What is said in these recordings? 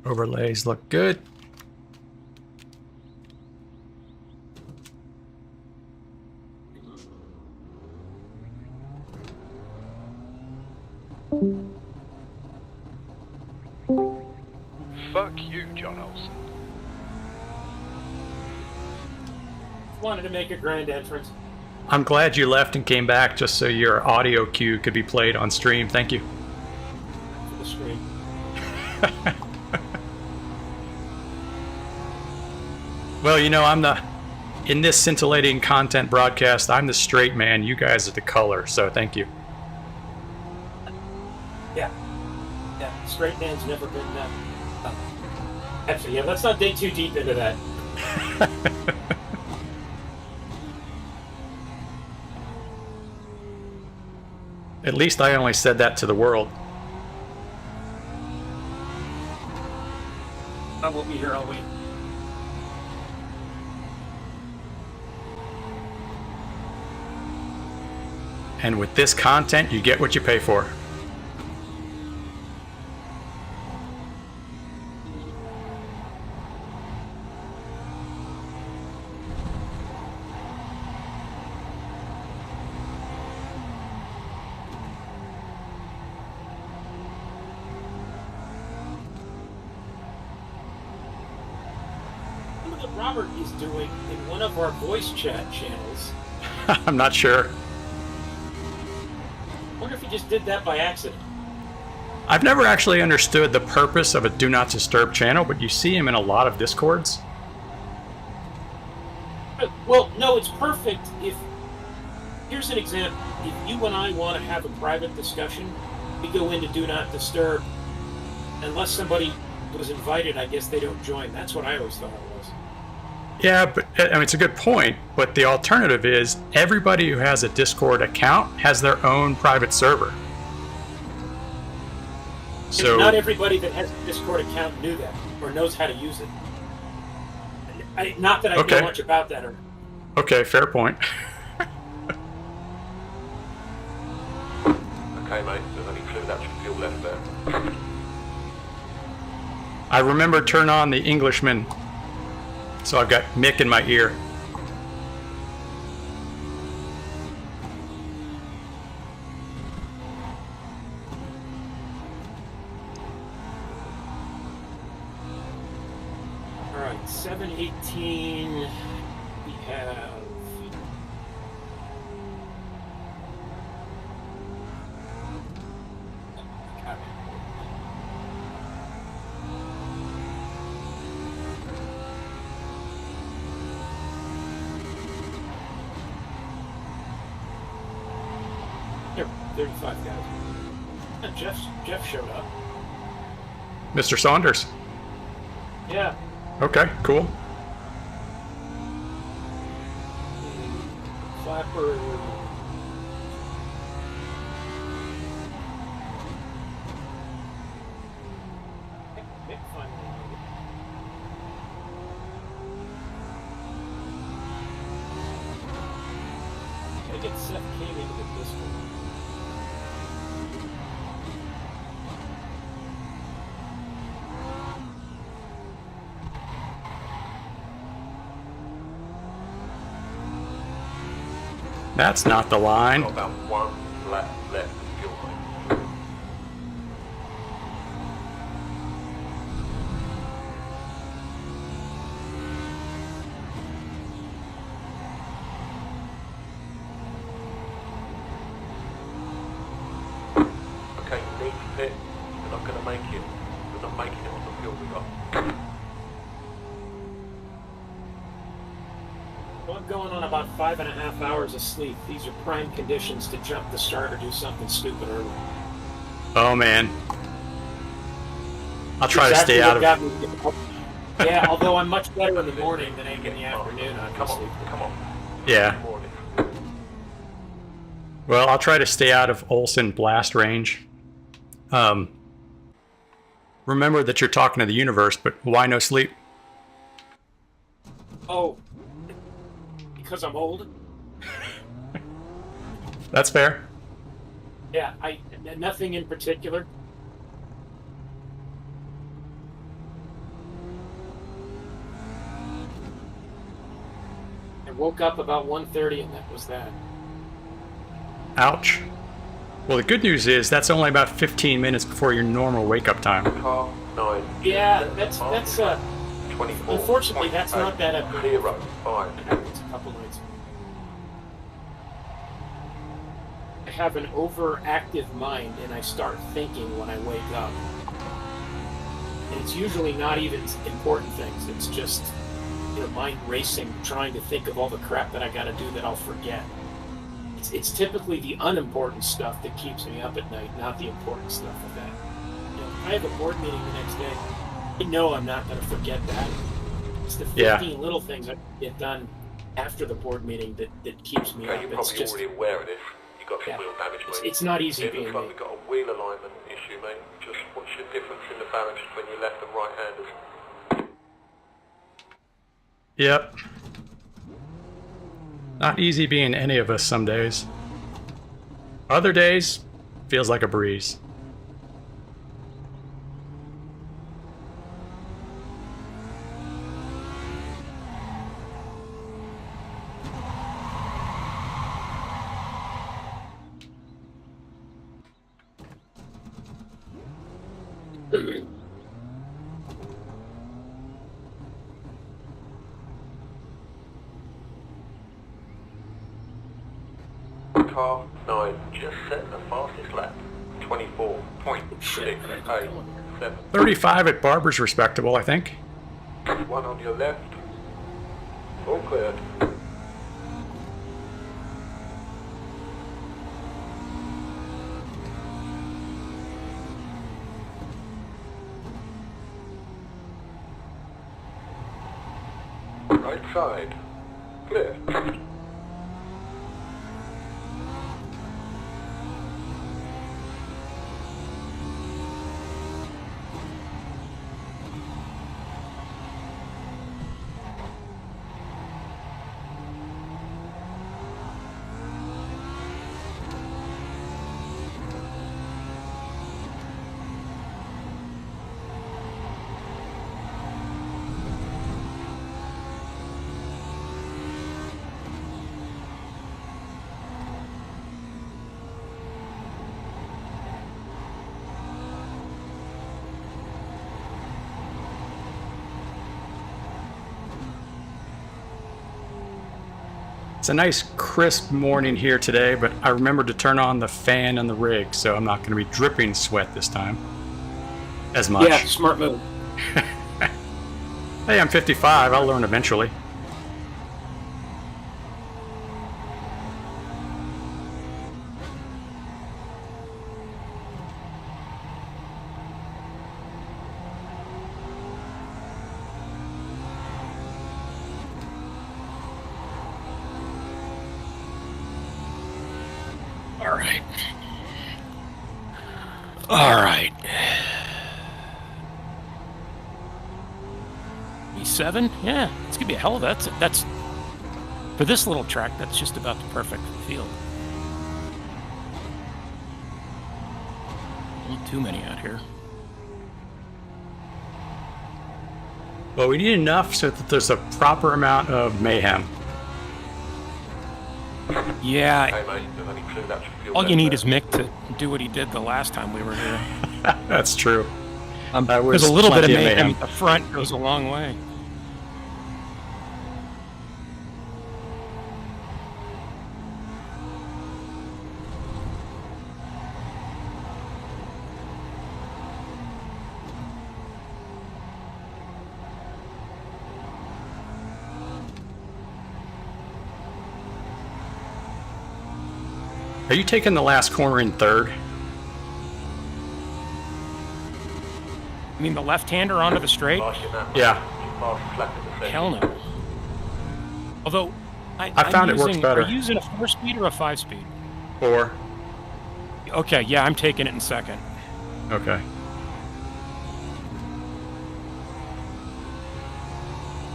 Overlays look good. Fuck you, John Olsen. Wanted to make a grand entrance. I'm glad you left and came back just so your audio cue could be played on stream. Thank you. For the screen. Well, you know, in this scintillating content broadcast, I'm the straight man. You guys are the color, so thank you. Yeah. Yeah, straight man's never been... Actually, yeah, let's not dig too deep into that. At least I only said that to the world. I won't be here all week. And with this content, you get what you pay for. Look what Robert is doing in one of our voice chat channels. I'm not sure. I wonder if he just did that by accident. I've never actually understood the purpose of a Do Not Disturb channel, but you see him in a lot of Discords. Well, no, it's perfect if... Here's an example. If you and I want to have a private discussion, we go into Do Not Disturb. Unless somebody was invited, I guess they don't join. That's what I always thought it was. Yeah, but I mean, it's a good point, but the alternative is everybody who has a Discord account has their own private server. So not everybody that has a Discord account knew that or knows how to use it. Not that I know much about that. Okay, fair point. Okay, mate, there's only fluid action fuel left there. I remember turn on the Englishman, so I've got Mick in my ear. All right, 718. We have. There, 35 guys. And Jeff showed up. Mr. Saunders. Yeah. Okay, cool. Clapper. Mick finally made it. Gotta get Seth King into the Discord. That's not the line. Got about one lap left of fuel, mate. Okay, need pit. We're not going to make it. We're not making it on the fuel we got. Well, I'm going on about 5.5 hours of sleep. These are prime conditions to jump the start or do something stupid early. Oh man. I'll try to stay out of it. Yeah, although I'm much better in the morning than I am in the afternoon. Come on. Yeah. Well, I'll try to stay out of Olsen blast range. Remember that you're talking to the universe, but why no sleep? Oh, because I'm old? That's fair. Yeah, nothing in particular. I woke up about 1:30 and that was that. Ouch. Well, the good news is that's only about 15 minutes before your normal wake-up time. Car 9. Yeah, that's 24. unfortunately that's not that up. 0, 5. It happens a couple nights. I have an overactive mind and I start thinking when I wake up. And it's usually not even important things. It's just, mind racing, trying to think of all the crap that I gotta do that I'll forget. It's typically the unimportant stuff that keeps me up at night, not the important stuff of that. If I have a board meeting the next day, I know I'm not gonna forget that. It's the 15 little things I get done after the board meeting that keeps me up. You're probably already aware of this. You've got some wheel damage, mate. It's not easy it being looks like me. we've got a wheel alignment issue, mate. Just what's your difference in the balance between your left and right handers? Yep. Not easy being any of us some days. Other days, feels like a breeze. Car 9, just set the fastest lap. 24.687. 35 at Barber's respectable, I think. 1 on your left. All cleared. Right side. Clear. It's a nice crisp morning here today, but I remembered to turn on the fan in the rig, so I'm not going to be dripping sweat this time as much. Yeah, smart move. Hey, I'm 55. I'll learn eventually. All right. E7? Yeah, it's gonna be a hell of that's for this little track. That's just about the perfect field. Not too many out here. Well, we need enough so that there's a proper amount of mayhem. Yeah. Hey, mate, there's only 2 laps of fuel All left you need there. is Mick to do what he did the last time we were here. That's true. There's a little bit of mayhem at the front goes a long way. Are you taking the last corner in third? You mean the left-hander onto the straight? Flashing that, mate. Yeah. You passed flat in the section. Hell no. Although, I found it works better. Are you using a 4-speed or a 5-speed? 4. Okay, yeah, I'm taking it in second. Okay.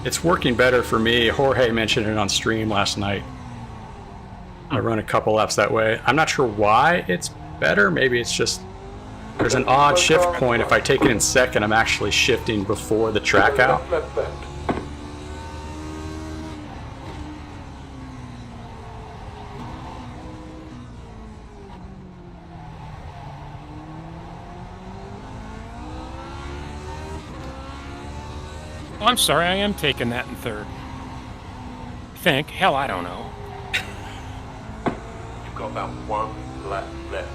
It's working better for me. Jorge mentioned it on stream last night. I run a couple laps that way. I'm not sure why it's better. Maybe it's just there's an odd shift point. If I take it in second, I'm actually shifting before the track out. Left bend. Oh, I'm sorry, I am taking that in third. I think. Hell, I don't know. You've got about 1 lap left.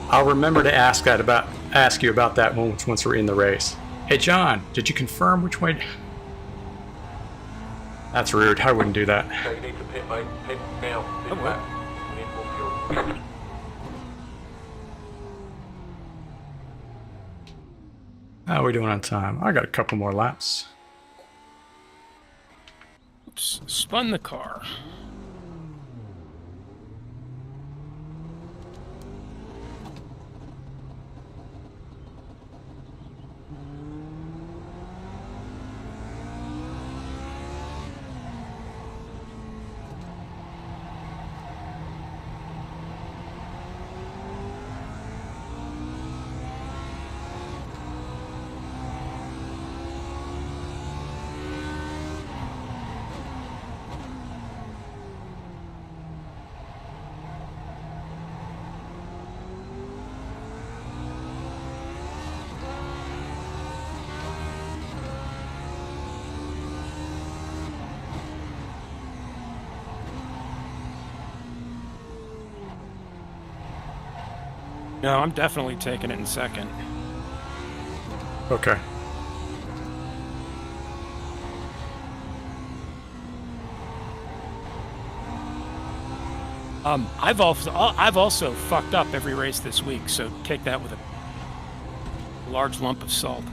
I'll remember to ask you about that once we're in the race. Hey John, did you confirm which way? That's rude. I wouldn't do that. Okay, you need to pit, mate. Pit now. Pit Oh, back. We need more fuel. How are we doing on time? I got a couple more laps. Oops, spun the car. No, I'm definitely taking it in second. Okay. I've also fucked up every race this week, so take that with a large lump of salt.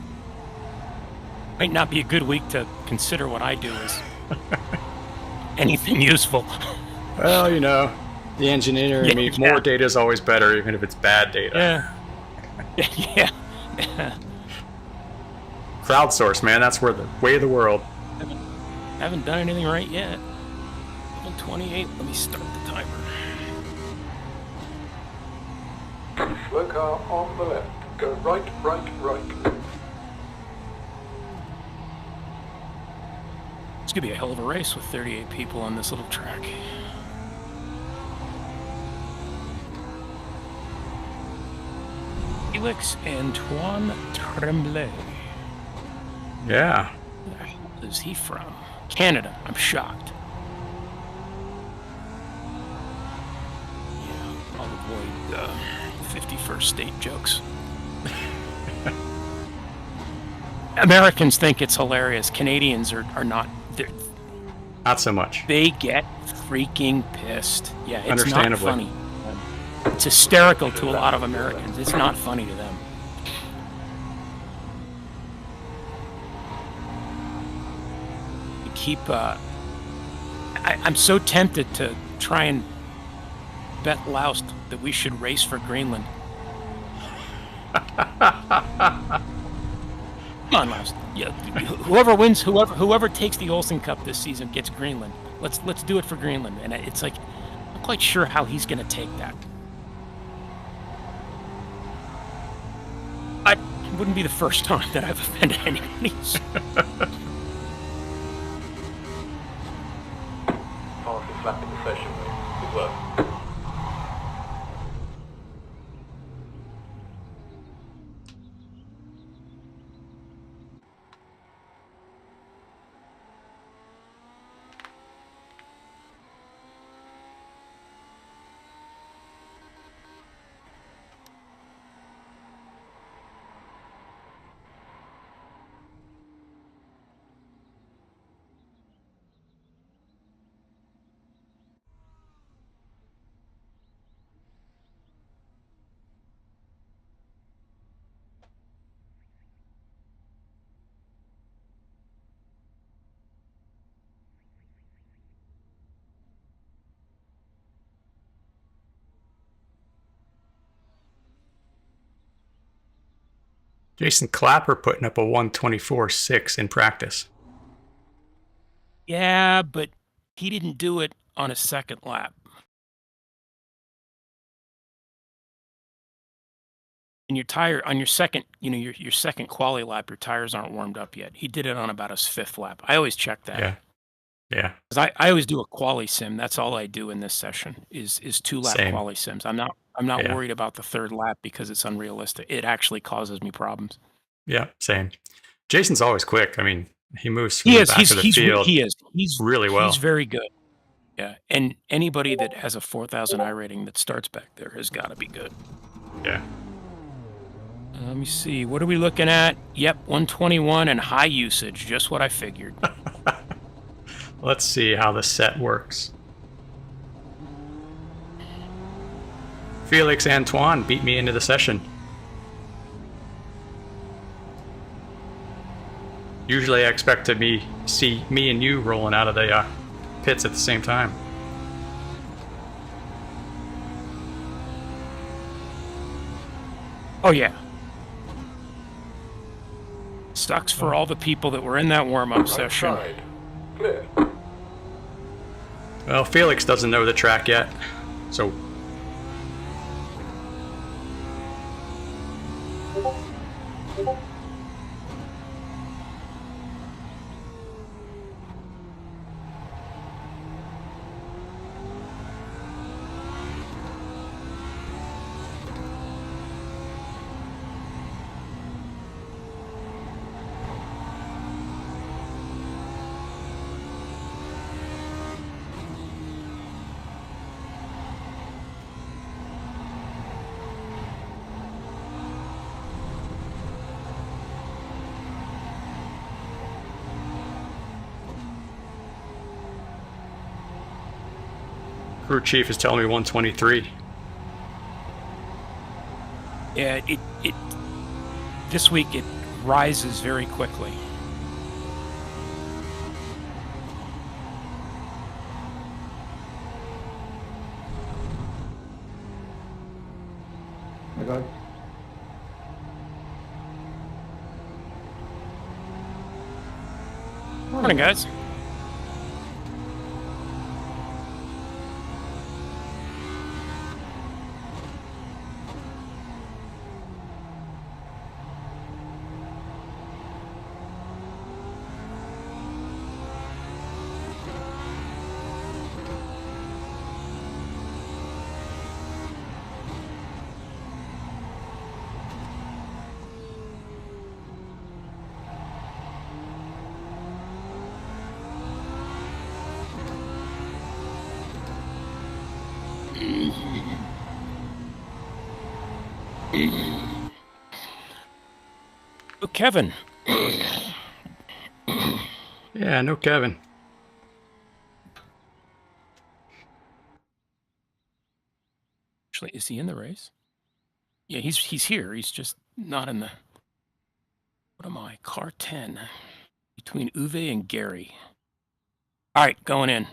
Might not be a good week to consider what I do as anything useful. Well, you know, the engineer in me, more data is always better, even if it's bad data. Yeah. Yeah. Crowdsource, man, that's where the way of the world. Haven't done anything right yet. Level 28. Let me start the timer. Slow car on the left. Go right, right, right. It's gonna be a hell of a race with 38 people on this little track. Felix Antoine Tremblay. Yeah. Where the hell is he from? Canada. I'm shocked. Yeah, I'll avoid 51st state jokes. Americans think it's hilarious. Canadians are not. Not so much. They get freaking pissed. Yeah, it's not Understandably. funny. It's hysterical to a lot of Americans. It's not funny to them. You keep. I'm so tempted to try and bet Loust that we should race for Greenland. Come on, Loust. Yeah, whoever wins, whoever takes the Olsen Cup this season gets Greenland. Let's do it for Greenland. And it's like, I'm not quite sure how he's going to take that. It wouldn't be the first time that I've offended anybody. Fastest lap in the session, mate. Good work. Jason Clapper putting up a 124.6 in practice. Yeah, but he didn't do it on a second lap. And your tire on your second, your second quali lap, your tires aren't warmed up yet. He did it on about his 5th lap. I always check that. Yeah. Yeah. 'Cause I always do a quali sim. That's all I do in this session is 2-lap Same. quali sims. I'm not Yeah. worried about the 3rd lap because it's unrealistic. It actually causes me problems. Yeah, same. Jason's always quick. I mean, he moves from the back of the field. He's really well. He's very good. Yeah, and anybody that has a 4,000 I rating that starts back there has got to be good. Yeah. Let me see. What are we looking at? Yep, 121 and high usage. Just what I figured. Let's see how the set works. Felix Antoine beat me into the session. Usually I expect to see me and you rolling out of the pits at the same time. Oh, yeah. Sucks for all the people that were in that warm-up session. Side. Clear. Well, Felix doesn't know the track yet, so... Crew chief is telling me 123. Yeah, this week it rises very quickly. Morning, guys. Oh, Kevin. Yeah, no Kevin. Actually, is he in the race? Yeah, he's here. He's just not in the... What am I? Car 10. Between Uwe and Gary. All right, going in.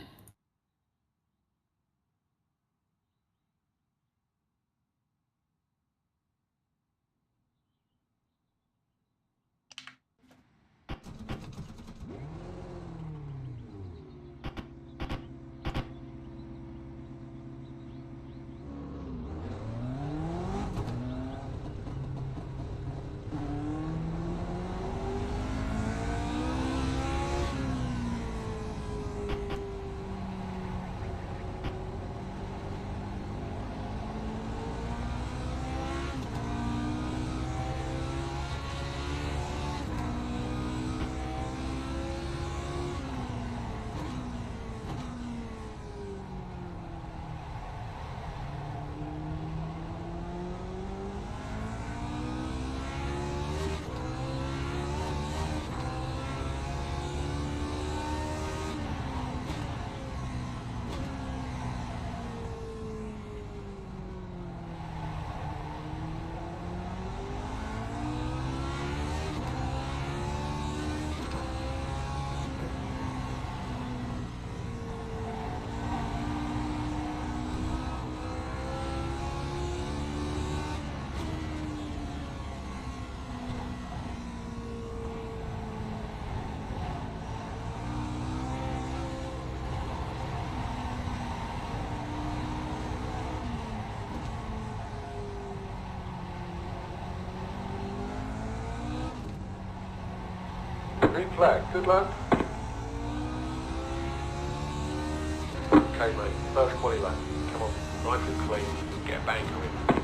Green flag. Good luck. Okay, mate. First quali lap. Come on. Nice and clean. Get a banker in.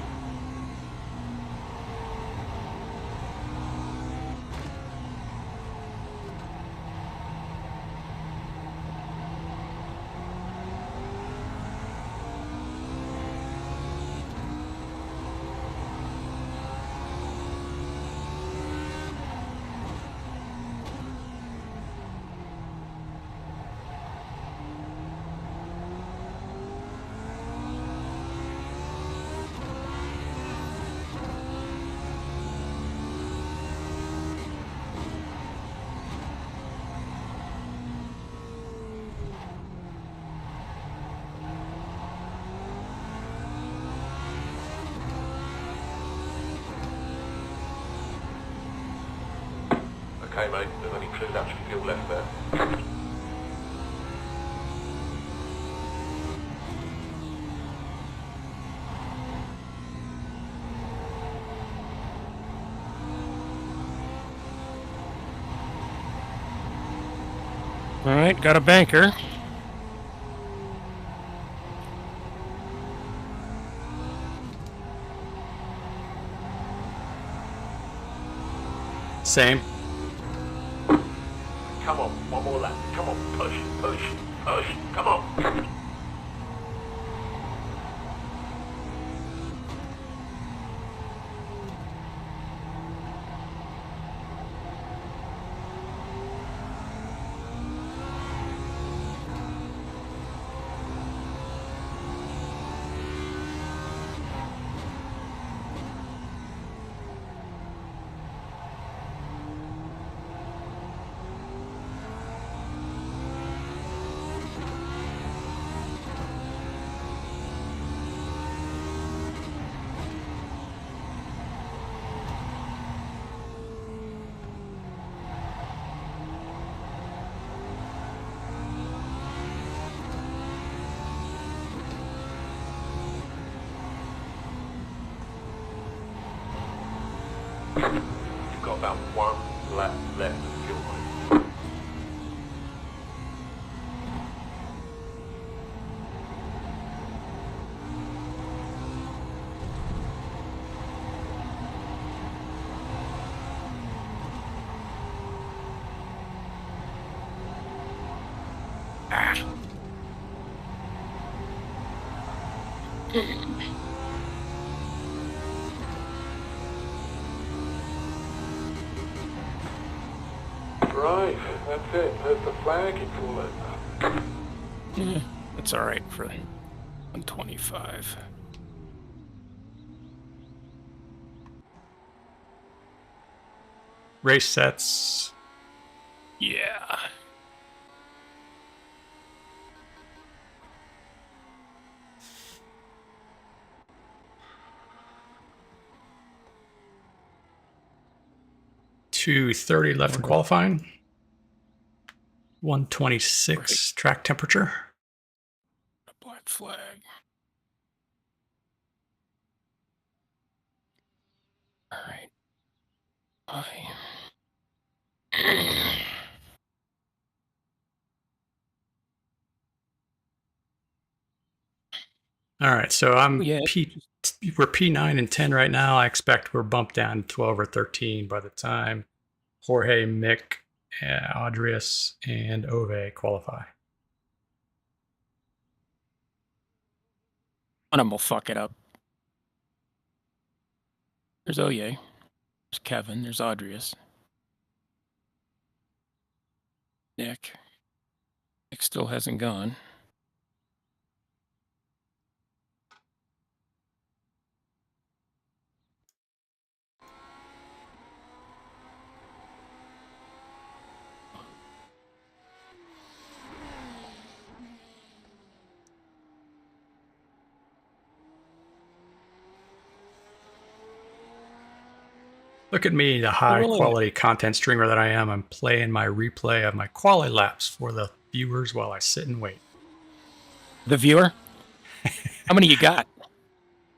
Okay, mate, there's only 2 laps of fuel left there. All right, got a banker. Same. Come on, one more lap. Come on, push, push, push. Come on. You've got about 1 lap left of fuel, mate. Right, that's it. There's the flag. It's all over. Yeah, that's all right for 125. Race sets. Yeah. .230 left in qualifying. 126 track temperature. A black flag. All right. All right, so I'm Yeah. we're P9 and 10 right now. I expect we're bumped down to 12 or 13 by the time Jorge, Mick, Adrius, and Ove qualify. One of them will fuck it up. There's Oye. There's Kevin. There's Adrius. Nick. Nick still hasn't gone. Look at me, the high quality content streamer that I am. I'm playing my replay of my quali laps for the viewers while I sit and wait. The viewer? How many you got?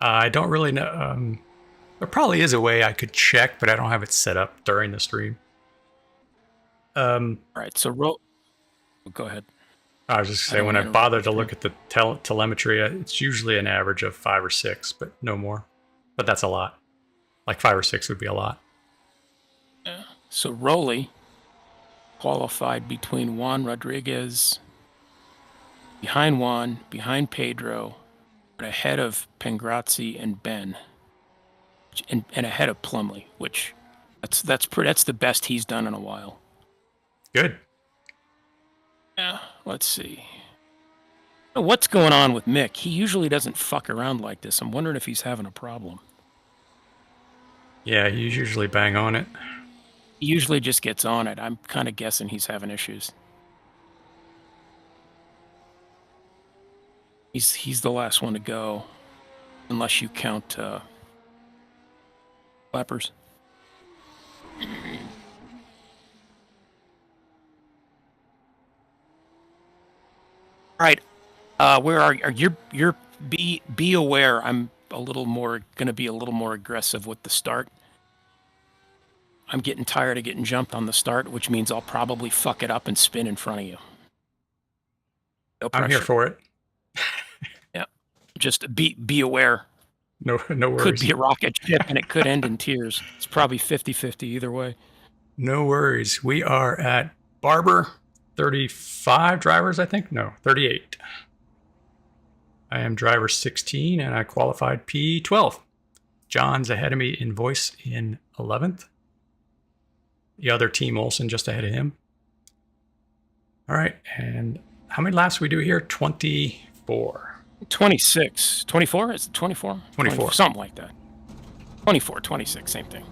I don't really know. There probably is a way I could check, but I don't have it set up during the stream. All right, so go ahead. I was just I saying, don't when I wanna bother interrupt to you. look at the telemetry, it's usually an average of 5 or 6, but no more. But that's a lot. Like 5 or 6 would be a lot. Yeah. So Rowley qualified between Juan Rodriguez, behind Juan, behind Pedro, but ahead of Pengrazzi and Ben, and ahead of Plumley, which that's the best he's done in a while. Good. Yeah, let's see. What's going on with Mick? He usually doesn't fuck around like this. I'm wondering if he's having a problem. Yeah, you usually bang on it. He usually just gets on it. I'm kind of guessing he's having issues. He's the last one to go, unless you count flappers. All right, where are you're be aware. I'm going to be a little more aggressive with the start. I'm getting tired of getting jumped on the start, which means I'll probably fuck it up and spin in front of you. No pressure. I'm here for it. Yeah, just be aware. No worries. Could be a rocket ship, and it could end in tears. It's probably 50-50 either way. No worries. We are at Barber, 35 drivers, I think. No, 38. I am driver 16, and I qualified P12. John's ahead of me in voice in 11th. The other team, Olsen, just ahead of him. All right, and how many laps we do here? 24. 26. 24? Is it 24? 24. Something like that. 24, 26, same thing.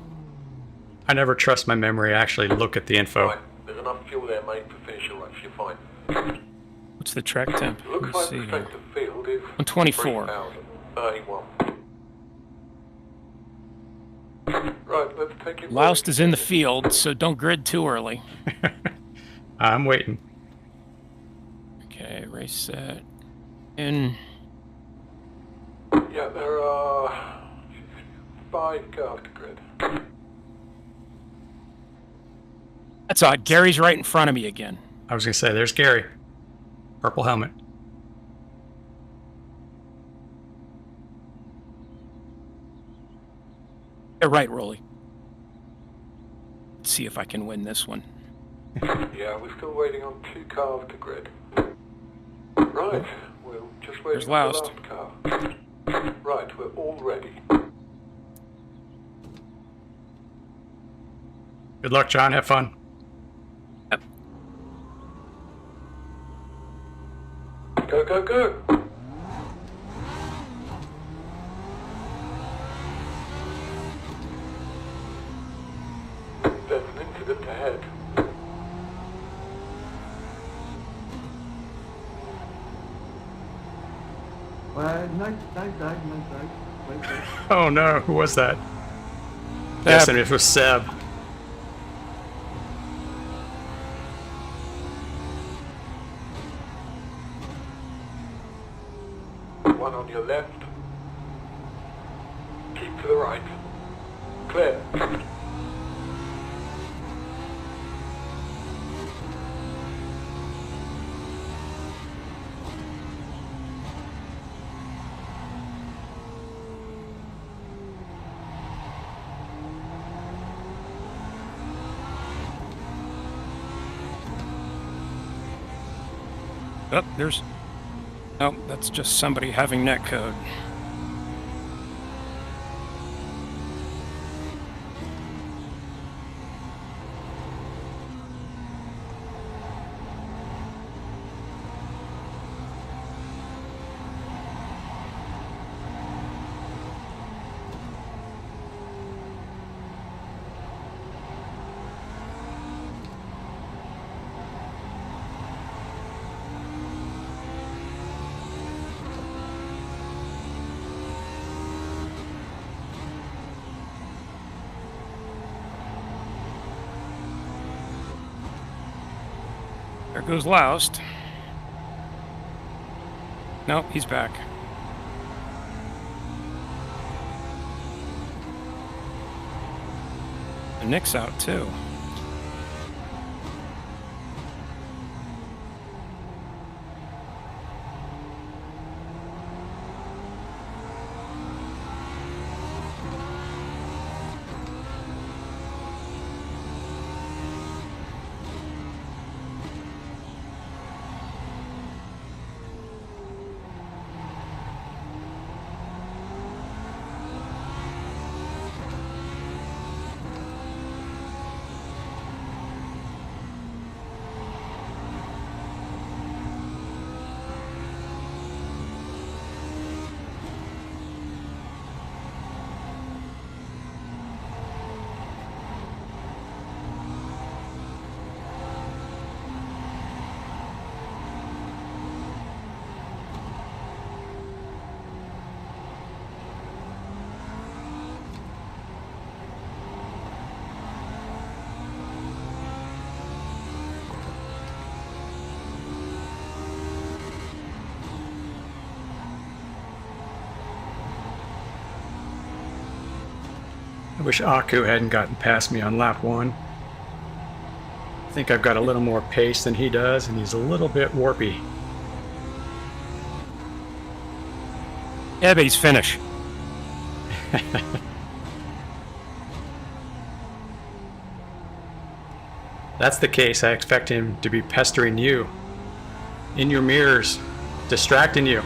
I never trust my memory. I actually look at the info. Right, there's enough fuel there, mate, to finish your race. You're fine. What's the track temp? Looks Let's like see the here. strength of field is 124. 3,031. Right, let's take it. Loust is in the field, so don't grid too early. I'm waiting. Okay, race set. In. Yeah, there are 5 cars to grid. That's odd. Gary's right in front of me again. I was going to say, there's Gary. Purple helmet. You're right, Rolly. Let's see if I can win this one. Yeah, we're still waiting on 2 cars to grid. Right, we're just waiting There's for the Loust. last car. Right, we're all ready. Good luck, John. Have fun. Yep. Go, go, go! There's an incident ahead. No. Wait. Oh, no. Who was that? Yes, and it was Seb. One on your left. Keep to the right. Clear. Oh, there's. No, that's just somebody having net code. There goes Loust. Nope, he's back. And Nick's out too. I wish Aku hadn't gotten past me on lap 1. I think I've got a little more pace than he does, and he's a little bit warpy. Yeah, but he's Finnish. That's the case. I expect him to be pestering you in your mirrors, distracting you.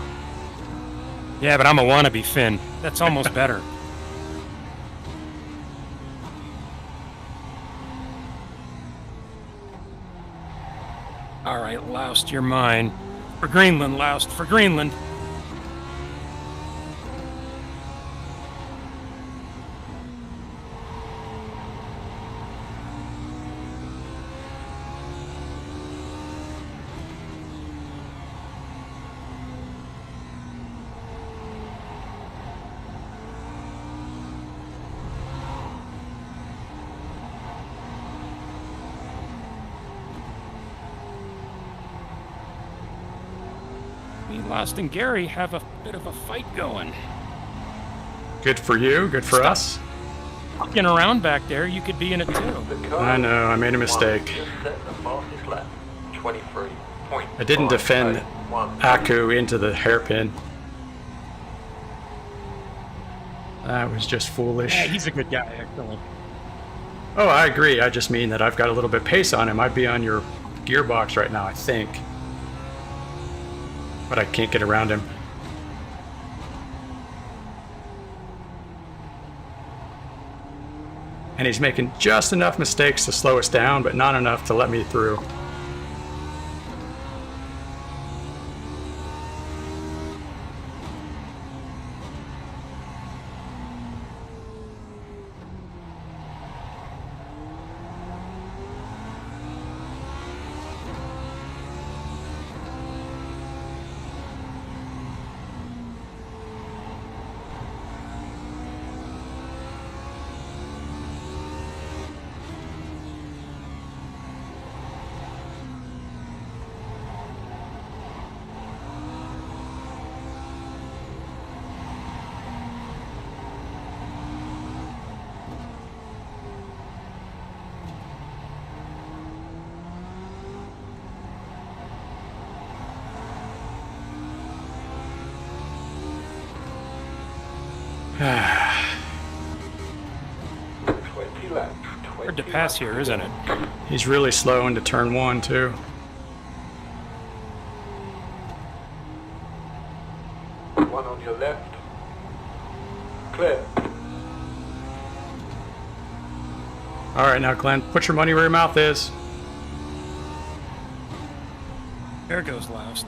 Yeah, but I'm a wannabe Finn. That's almost better. All right, Loust, you're mine. For Greenland, Loust, for Greenland. Lost and Gary have a bit of a fight going. Good for you, good for us. Fucking around back there, you could be in it too. I know, I made a mistake. I didn't defend Aku into the hairpin. That was just foolish. Yeah, he's a good guy, actually. Oh, I agree. I just mean that I've got a little bit of pace on him. I'd be on your gearbox right now, I think. But I can't get around him. And he's making just enough mistakes to slow us down, but not enough to let me through. Hard to pass here, isn't it? He's really slow into turn 1, too. One on your left. Clear. All right, now, Glenn, put your money where your mouth is. There goes Loust.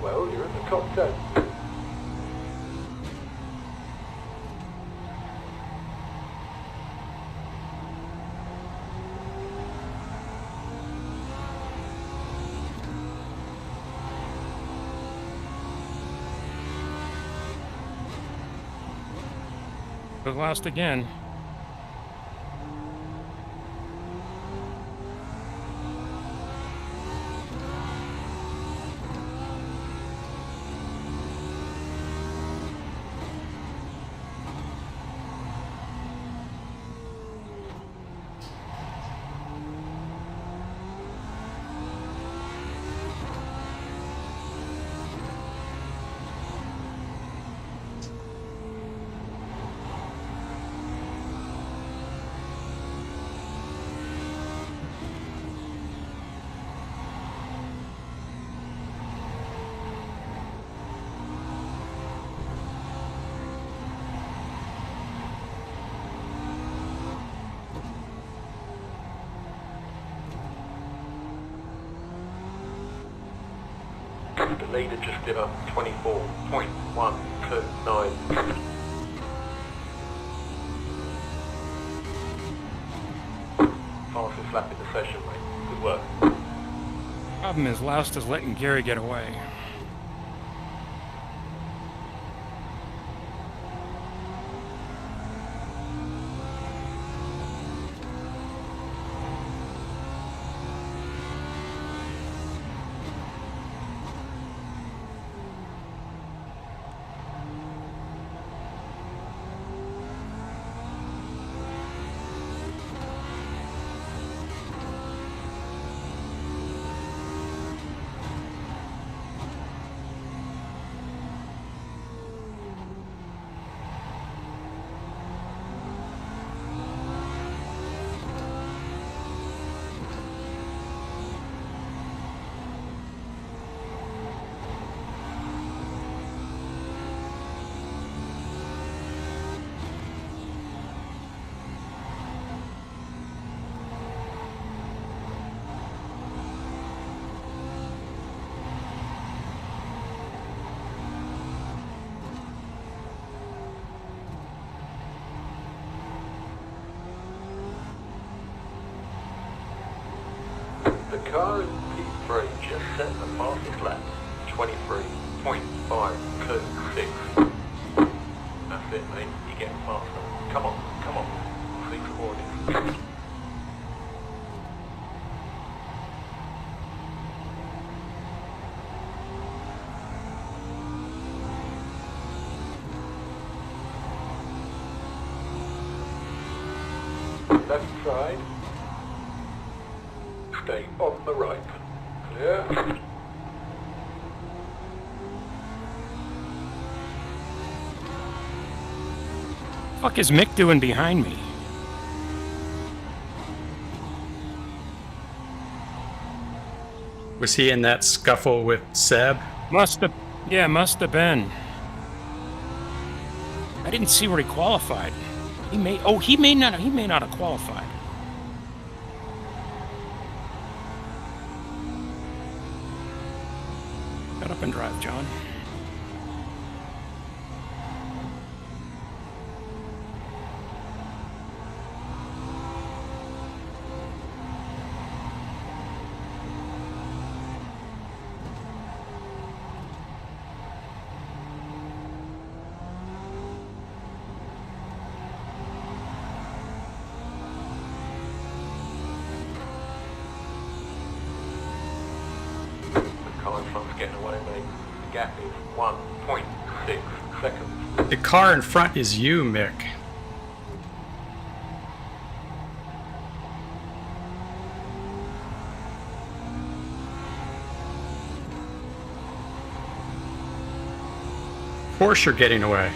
Well, you're in the top 10. Goes Loust again. The leader just did a 24.129. Fastest lap in the session, mate. Good work. Problem is, Loust is letting Gary get away. The car in P3 just set the fastest lap, 23.526. That's it, mate. You're getting faster. Come on, come on. 640. Left side. Stay on the right. Clear. Fuck is Mick doing behind me? Was he in that scuffle with Seb? Must have been. I didn't see where he qualified. He may not have qualified. Shut up and drive, John. Getting away, mate. The gap is 1.6 seconds. The car in front is you, Mick. Of course you're getting away.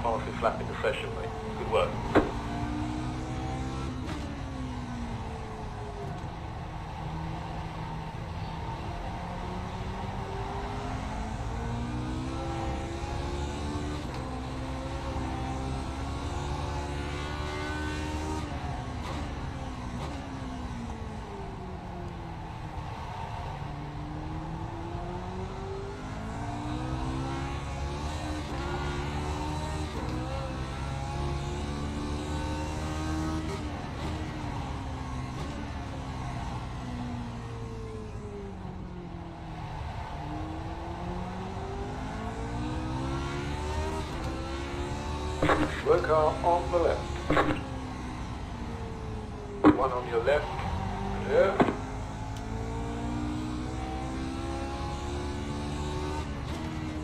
Fastest lap in the session, mate. Good work. Slow car on the left. One on your left. Clear.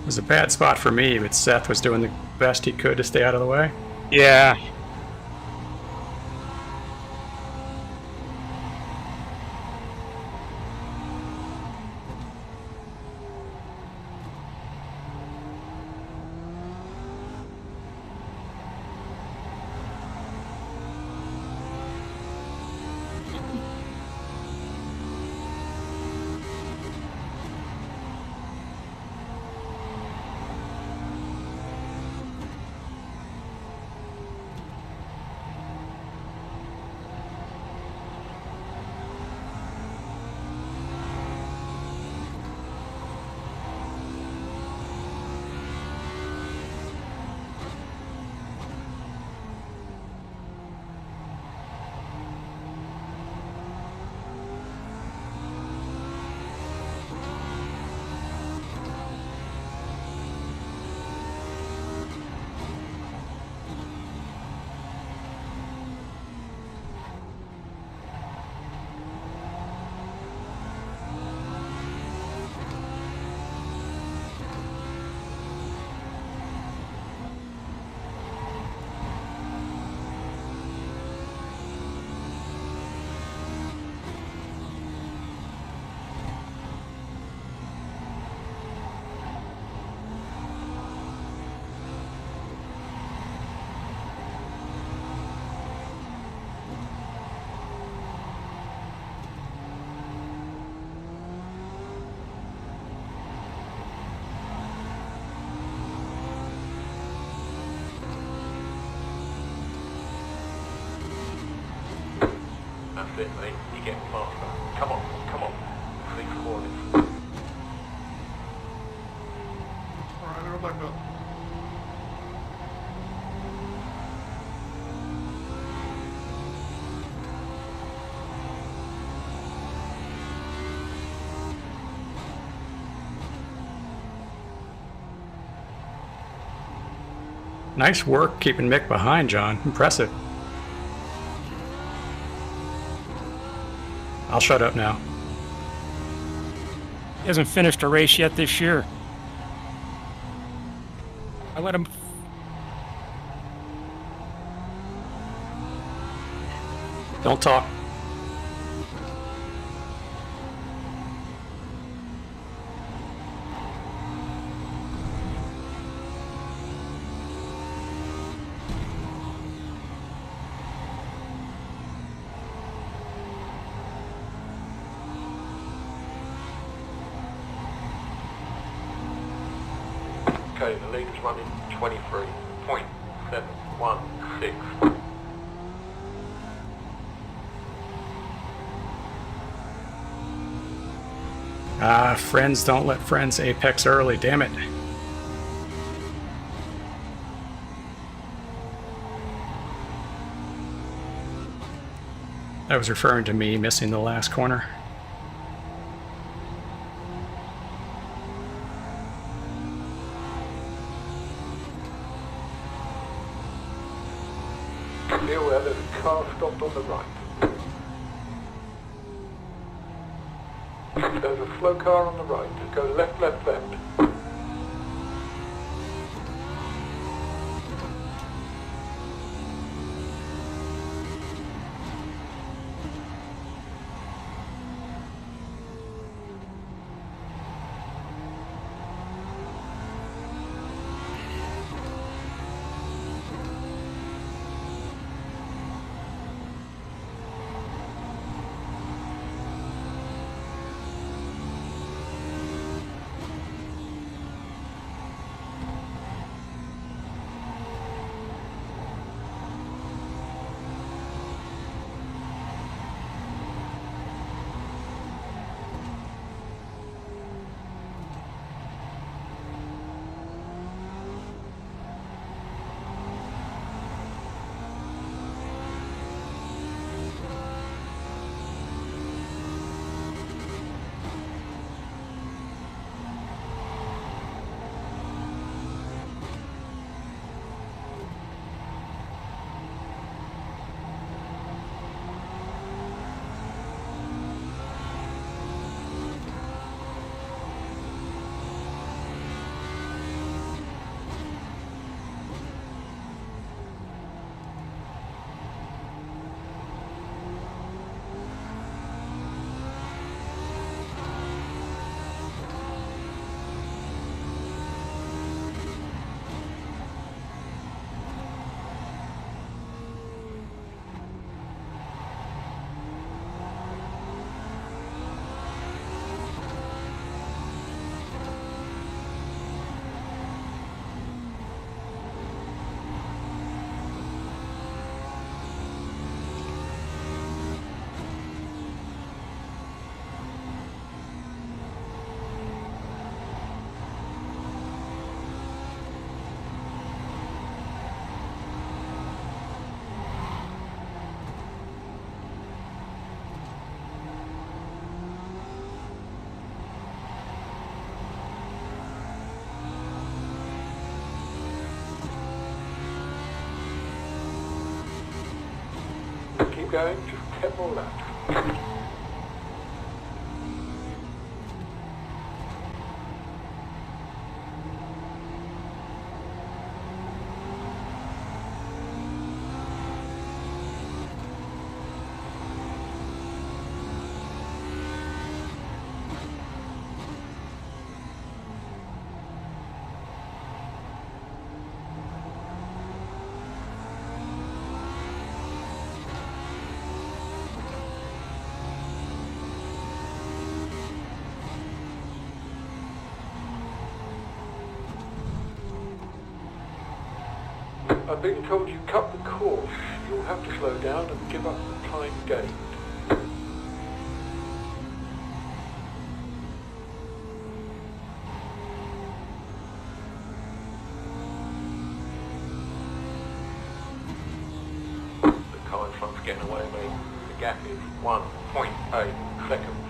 It was a bad spot for me, but Seth was doing the best he could to stay out of the way. Yeah. That's it, mate. You're getting faster. Come on, come on. 6 corners. Alright, go back up. Nice work keeping Mick behind, John. Impressive. I'll shut up now. He hasn't finished a race yet this year. I let him. Don't talk. Okay, the leader's running 23.716. Ah, friends don't let friends apex early, damn it. I was referring to me missing the last corner. Be aware there's a car stopped on the right. There's a slow car on the right. Go left, left, left. Keep going, just 10 more laps. I'm being told you cut the course. You'll have to slow down and give up the time gained. The car in front's getting away, mate. The gap is 1.8 seconds.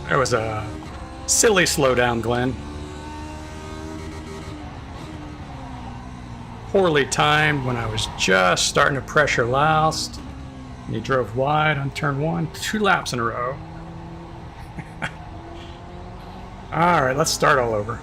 That was a silly slowdown, Glenn. Poorly timed when I was just starting to pressure last. And he drove wide on turn 1, 2 laps in a row. All right, let's start all over.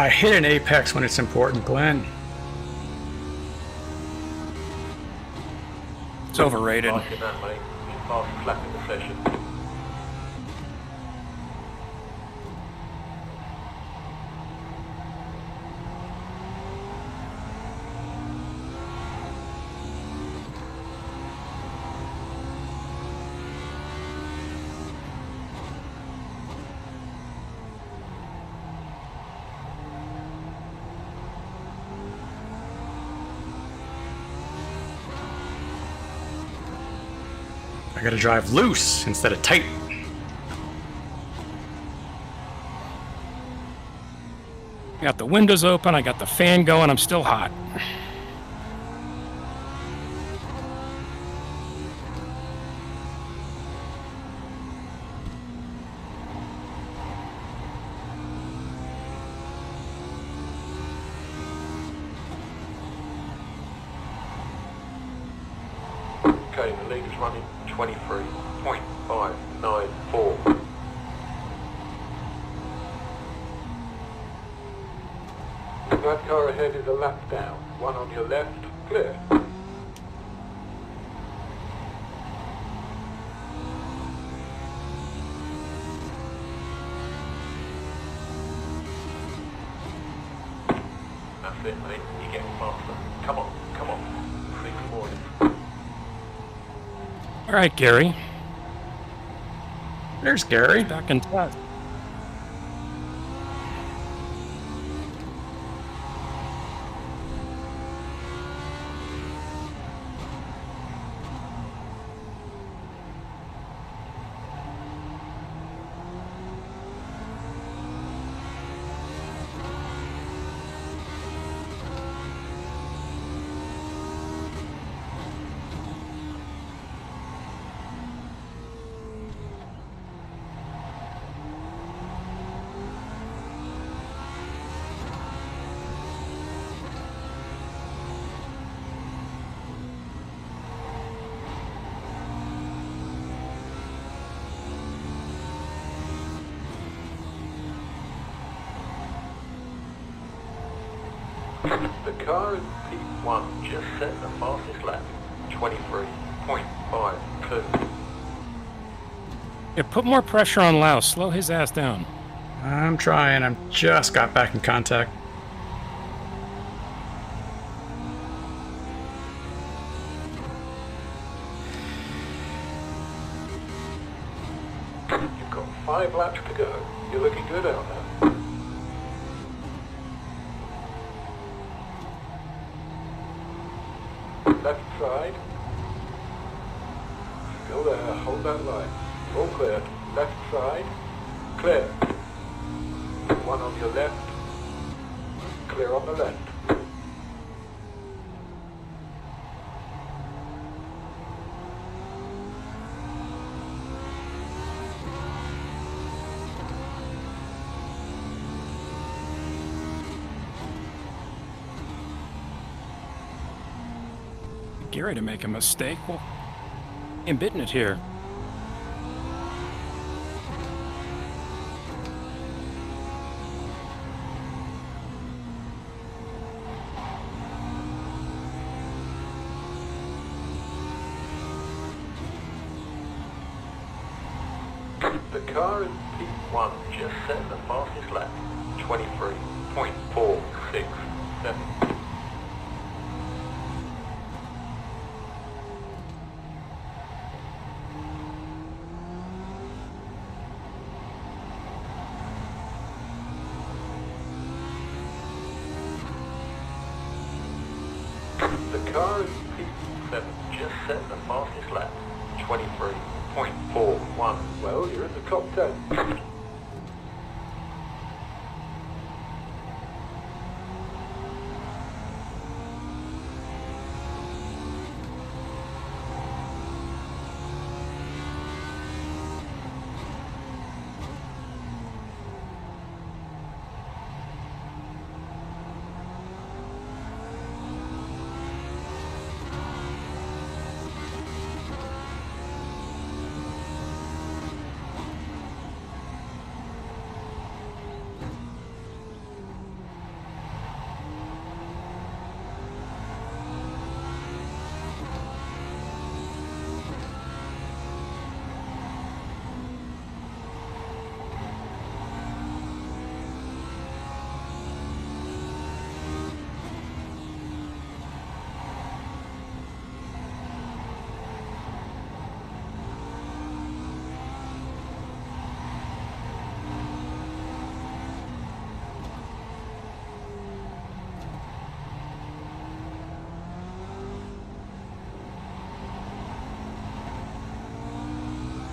Hit an apex when it's important, Glenn. It's overrated. Liking that, mate. You fast slapping the session. I gotta drive loose instead of tight. Got the windows open, I got the fan going, I'm still hot. Okay, the lead is running 23.594. That car ahead is a lap down. One on your left, clear. That's it, mate. You're getting faster. Come on, come on. See you morning. All right, Gary. There's Gary. Back in touch. The car in P1 just set the fastest lap, 23.52. Yeah, put more pressure on Lau. Slow his ass down. I'm trying. I'm just got back in contact. You've got 5 laps to go. You're looking good out there. Left side. Still there. Hold that line. All clear. Left side. Clear. One on your left. Clear on the left. Gary to make a mistake. Well, I'm bidding it here. The car in P1 just set the fastest lap, 23.467. The car in P7 just set the fastest lap, 23.41. Well, you're in the top 10.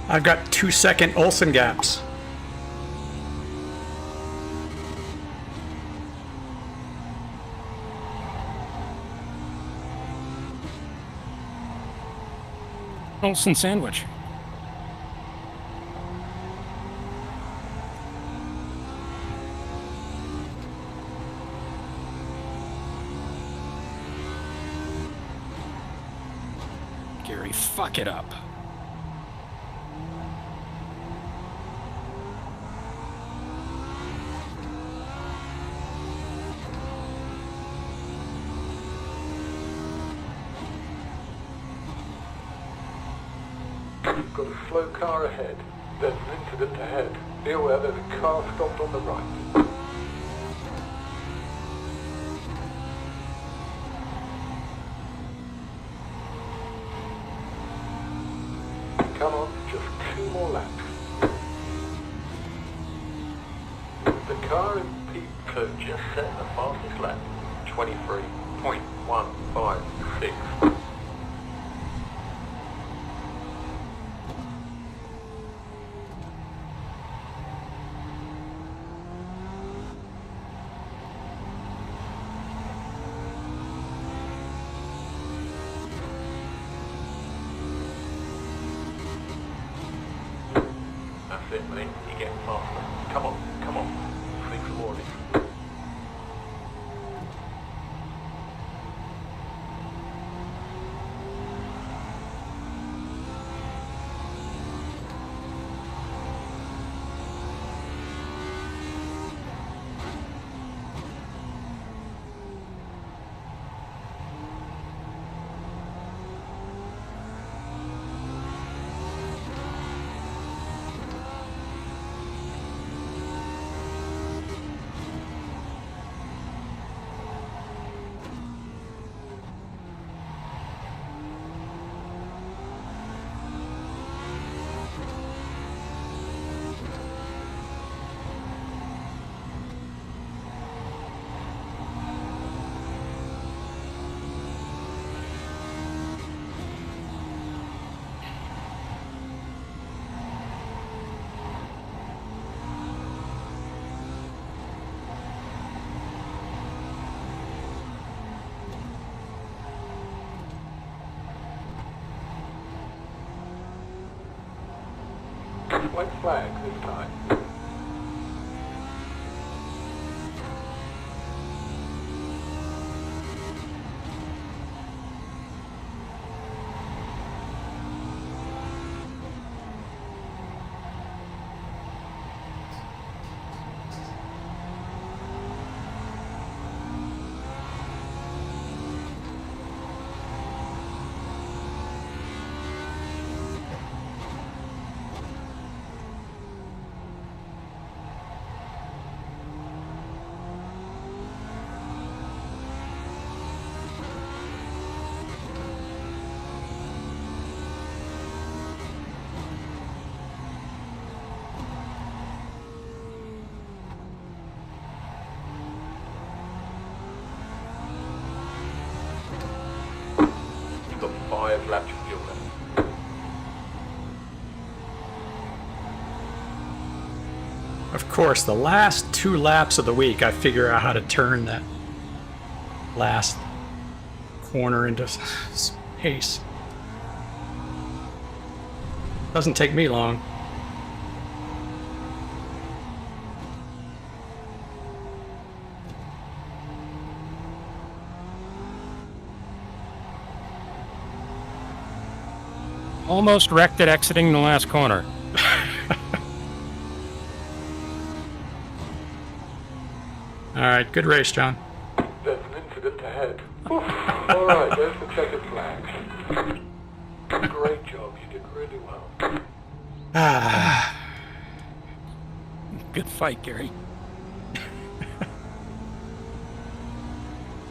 I've got 2-second Olsen gaps. Olsen sandwich. up, Gary. Fuck it up. You've got a slow car ahead. There's an incident ahead. Be aware there's a car stopped on the right. Come on, just 2 more laps. The car in P2 just set the fastest lap. 23.156. That's it, mate. You're getting faster. Come on, come on. Think some more of this. White flag this time. Got 5 laps of fuel left. Of course, the last 2 laps of the week, I figure out how to turn that last corner into pace. Doesn't take me long. Almost wrecked it exiting the last corner. All right, good race, John. There's an incident ahead. Alright, there's the checkered flag. Great job, you did really well. Good fight, Gary.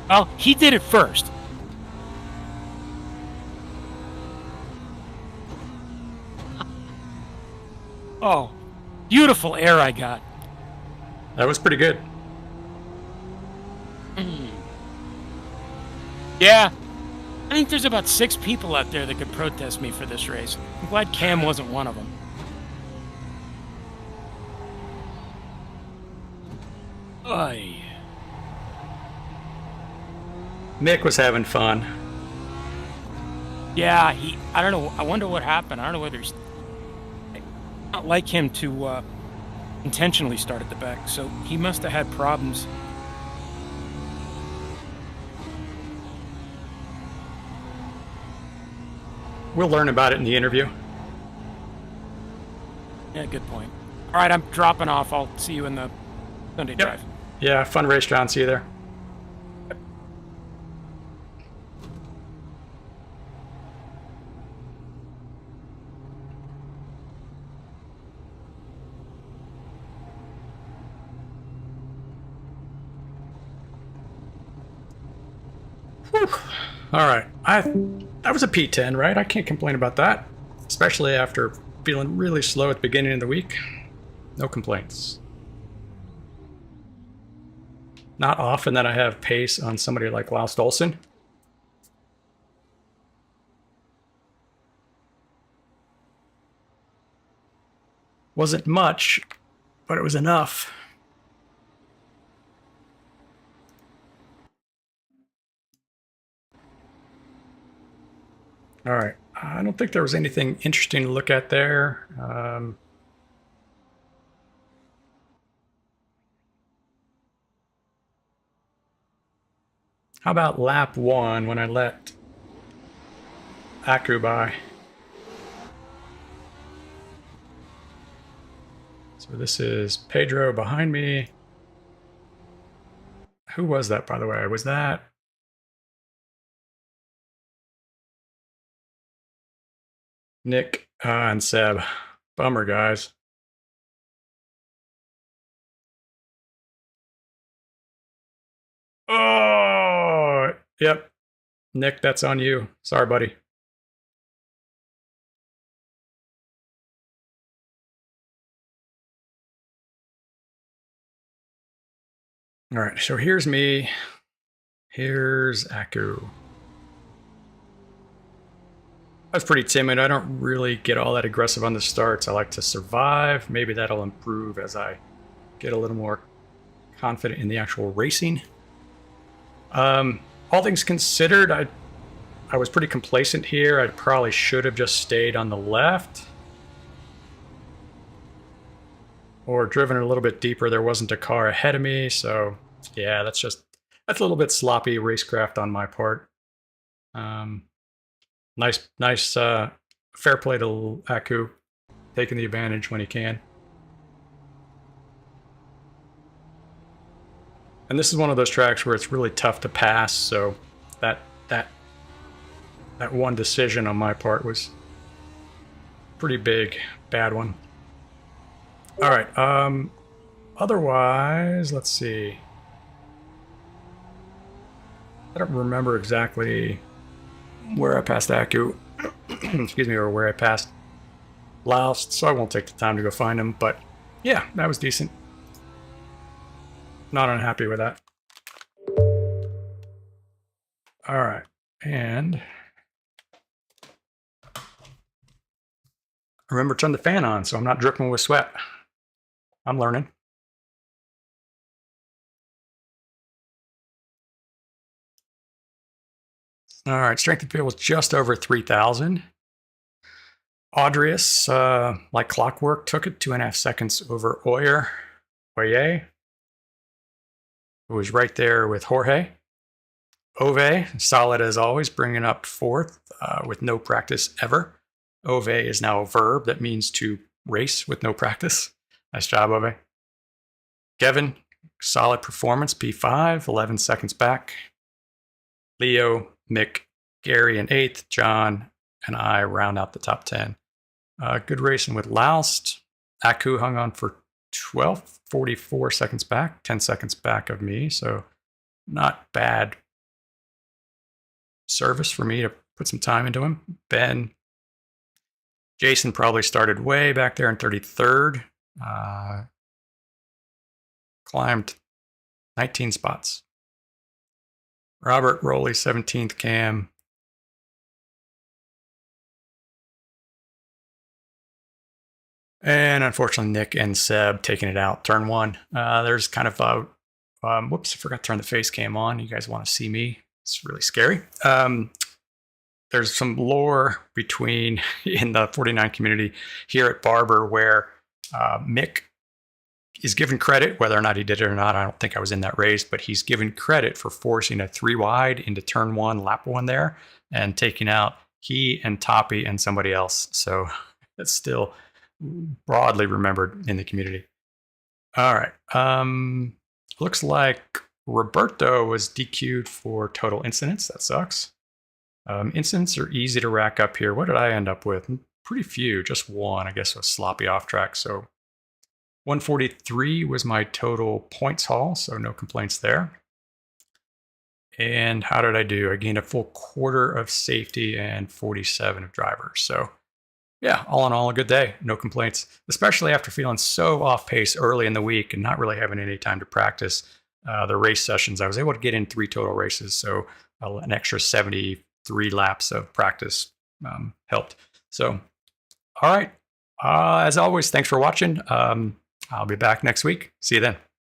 Well, he did it first. Oh, beautiful air I got. That was pretty good. Yeah, I think there's about 6 people out there that could protest me for this race. I'm glad Cam wasn't one of them. Oy. Mick was having fun. Yeah, I don't know, I wonder what happened. I don't know whether he's... Not like him to intentionally start at the back, so he must have had problems. We'll learn about it in the interview. Yeah, good point. All right, I'm dropping off. I'll see you in the Sunday Yep. drive. Yeah, fun race, John. See you there. Whew. All right. That was a P10, right? I can't complain about that, especially after feeling really slow at the beginning of the week. No complaints. Not often that I have pace on somebody like Laust Olsen. Wasn't much, but it was enough. All right. I don't think there was anything interesting to look at there. How about lap 1 when I let Aku by? So this is Pedro behind me. Who was that, by the way? Was that... Nick and Seb. Bummer, guys. Oh, yep. Nick, that's on you. Sorry, buddy. All right, so here's me. Here's Aku. I was pretty timid. I don't really get all that aggressive on the starts. I like to survive. Maybe that'll improve as I get a little more confident in the actual racing. All things considered, I was pretty complacent here. I probably should have just stayed on the left. Or driven a little bit deeper. There wasn't a car ahead of me, so yeah, that's a little bit sloppy racecraft on my part. Nice fair play to Aku, taking the advantage when he can. And this is one of those tracks where it's really tough to pass, so that one decision on my part was pretty bad one. All right. Otherwise, let's see. I don't remember exactly where I passed Aku, excuse me, or where I passed Laust, so I won't take the time to go find him. But yeah, that was decent. Not unhappy with that. All right, and remember, turn the fan on so I'm not dripping with sweat. I'm learning. All right, strength of field was just over 3,000. Audrius, like clockwork, took it 2.5 seconds over Oyer, who was right there with Jorge. Ove, solid as always, bringing up 4th with no practice ever. Ove is now a verb that means to race with no practice. Nice job, Ove. Kevin, solid performance, P5, 11 seconds back. Leo, Mick, Gary in 8th, John, and I round out the top 10. Good racing with Laust. Aku hung on for 12th, 44 seconds back, 10 seconds back of me, so not bad service for me to put some time into him. Jason probably started way back there in 33rd. Climbed 19 spots. Robert Rowley, 17th cam. And unfortunately, Nick and Seb taking it out. Turn 1. There's kind of a... whoops, I forgot to turn the face cam on. You guys want to see me? It's really scary. There's some lore between in the 49 community here at Barber where Mick is given credit, whether or not he did it or not. I don't think I was in that race, but he's given credit for forcing a 3 wide into turn 1, lap 1 there, and taking out he and Toppy and somebody else. So it's still broadly remembered in the community. All right. Looks like Roberto was DQ'd for total incidents. That sucks. Incidents are easy to rack up here. What did I end up with? Pretty few, just one. I guess was sloppy off track. So 143 was my total points haul, so no complaints there. And how did I do? I gained a full quarter of safety and 47 of drivers. So yeah, all in all, a good day. No complaints, especially after feeling so off pace early in the week and not really having any time to practice the race sessions. I was able to get in 3 total races, so an extra 73 laps of practice helped. So, all right. As always, thanks for watching. I'll be back next week. See you then.